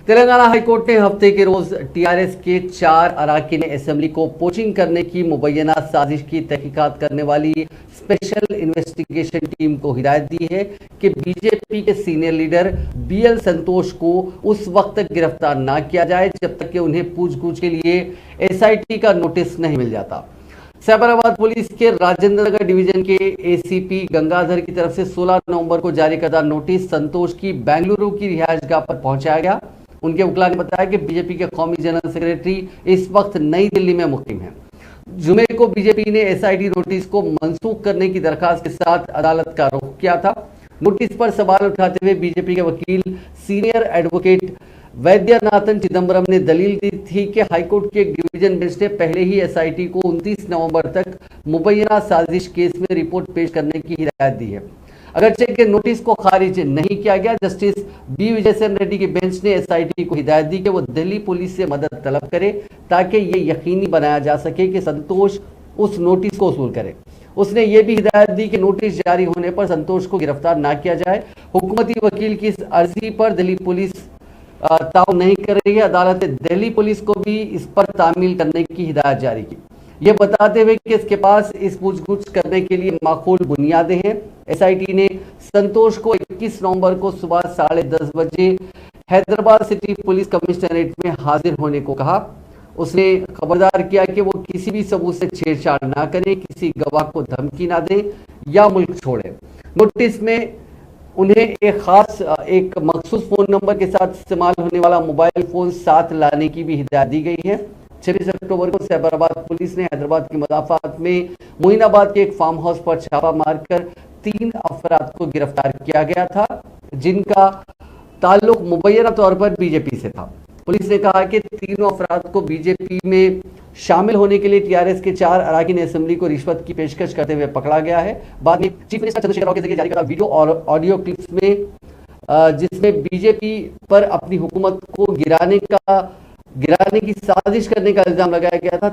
Telangana high court ने हफ्ते के रोज टीआरएस के 4 अरकान असेंबली को पोचिंग करने की मुबैना साजिश की तहकीकात करने वाली स्पेशल इन्वेस्टिगेशन टीम को हिदायत दी है कि बीजेपी के सीनियर लीडर बीएल संतोष को उस वक्त तक गिरफ्तार न किया जाए जब तक कि उन्हें पूछगछ के लिए एसआईटी का नोटिस नहीं मिल जाता। साइबराबाद पुलिस के राजेंद्र नगर डिवीजन के एसीपी गंगाधर की तरफ से 16 नवंबर को जारी करदा नोटिस संतोष की बेंगलुरु की रिहायशगाह पर पहुंचाया गया। उनके वकील ने बताया कि बीजेपी के कौमी जनरल सेक्रेटरी इस वक्त नई दिल्ली में मुकीम हैं। जुमे को बीजेपी ने एसआईटी नोटिस को मंसूख करने की दरखास्त के साथ अदालत का रुख किया था। नोटिस पर सवाल उठाते हुए बीजेपी के वकील सीनियर एडवोकेट वैद्यनाथन चिदम्बरम ने दलील दी थी कि हाईकोर्ट के डिवीजन बेंच ने पहले ही एसआईटी को 29 नवंबर तक मुबैना साजिश केस में रिपोर्ट पेश करने की हिदायत दी है। अगरचे के नोटिस को खारिज नहीं किया गया, जस्टिस बी विजयसेन रेड्डी की बेंच ने एसआईटी को हिदायत दी कि वो दिल्ली पुलिस से मदद तलब करे ताकि ये यकीनी बनाया जा सके कि संतोष उस नोटिस को वसूल करे। उसने ये भी हिदायत दी कि नोटिस जारी होने पर संतोष को गिरफ्तार ना किया जाए। हुकूमती वकील की इस अर्जी पर दिल्ली पुलिस ताउन नहीं कर रही है। अदालत ने दिल्ली पुलिस को भी इस पर तामील करने की हिदायत जारी की, ये बताते हुए कि इसके पास इस पूछगछ करने के लिए माकूल बुनियादें हैं। एसआईटी ने संतोष को 21 नवंबर को सुबह 10:30 बजे हैदराबाद सिटी पुलिस कमिश्नरेट में हाजिर होने को कहा। उसने खबरदार किया कि वो किसी भी सबूत से छेड़छाड़ ना करें, किसी गवाह को धमकी ना दें या मुल्क छोड़े। नोटिस में उन्हें एक मखसूस फोन नंबर के साथ इस्तेमाल होने वाला मोबाइल फोन साथ लाने की भी हिदायत दी गई है। 26 अक्टूबर को साइबराबाद पुलिस ने हैदराबाद की मुदाफात में मोइनाबाद के एक फार्म हाउस पर छापा मारकर 3 अफराद को गिरफ्तार किया गया था, जिनका ताल्लुक मुबैना तौर पर बीजेपी से था। पुलिस ने कहा कि तीनों अफराद को बीजेपी में शामिल होने के लिए टीआरएस के 4 अरकान असेंबली को रिश्वत की पेशकश करते हुए पकड़ा गया है। बाद में चीफ मिनिस्टर चंद्रशेखर राव के जरिए जारी करदा वीडियो और ऑडियो क्लिप्स में जिसमें बीजेपी पर अपनी हुकूमत को गिराने की साजिश करने का इल्जाम लगाया गया था,